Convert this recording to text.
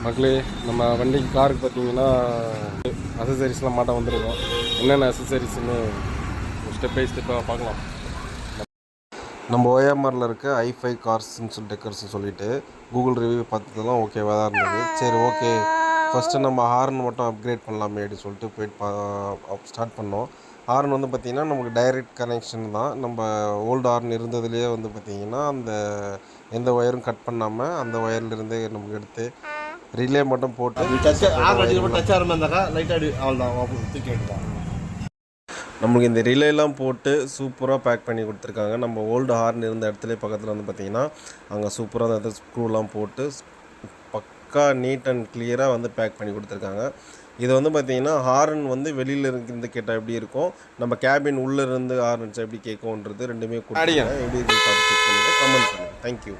மக்களே, நம்ம வண்டிக்கு காருக்கு பார்த்தீங்கன்னா அசசரிஸ்லாம் மாட்ட வந்திருக்கோம். என்னென்ன அசசரிஸ்ன்னு ஸ்டெப் பை ஸ்டெப்பாக பார்க்கலாம். நம்ம ஓஎம்ஆரில் இருக்க i5 கார்ஸ்ன்னு சொல்லி டெக்கர்ஸ்ன்னு சொல்லிட்டு கூகுள் ரிவ்யூ பார்த்ததெல்லாம் ஓகேவாக தான் இருந்தது. சரி, ஓகே, ஃபஸ்ட்டு நம்ம ஹார்ன் மட்டும் அப்கிரேட் பண்ணலாமே அப்படின்னு சொல்லிட்டு போயிட்டு ஸ்டார்ட் பண்ணோம். ஹார்ன் வந்து பார்த்திங்கன்னா நமக்கு டைரெக்ட் கனெக்ஷன் தான். நம்ம ஓல்டு ஹார்ன் இருந்ததுலேயே வந்து பார்த்திங்கன்னா அந்த எந்த ஒயரும் கட் பண்ணாமல் அந்த ஒயர்லேருந்தே நமக்கு எடுத்து ரிலே மட்டும் போட்டு நம்மளுக்கு இந்த ரிலேலாம் போட்டு சூப்பராக பேக் பண்ணி கொடுத்துருக்காங்க. நம்ம ஓல்டு ஹார்ன் இருந்த இடத்துல பக்கத்தில் வந்து பார்த்திங்கன்னா அங்கே சூப்பராக அந்த ஸ்க்ரூலாம் போட்டு பக்கா நீட் அண்ட் கிளியராக வந்து பேக் பண்ணி கொடுத்துருக்காங்க. இது வந்து பார்த்திங்கன்னா ஹார்ன் வந்து வெளியில் இருந்து கேட்டால் எப்படி இருக்கும், நம்ம கேபின் உள்ளே இருந்து ஹார்ன் எப்படி கேட்கும்ன்றது ரெண்டுமே கொடுத்துருக்காங்க. எப்படி இருக்குன்னு பார்த்து செக் பண்ணிவிட்டு கமெண்ட் பண்ணுங்கள். தேங்க்யூ.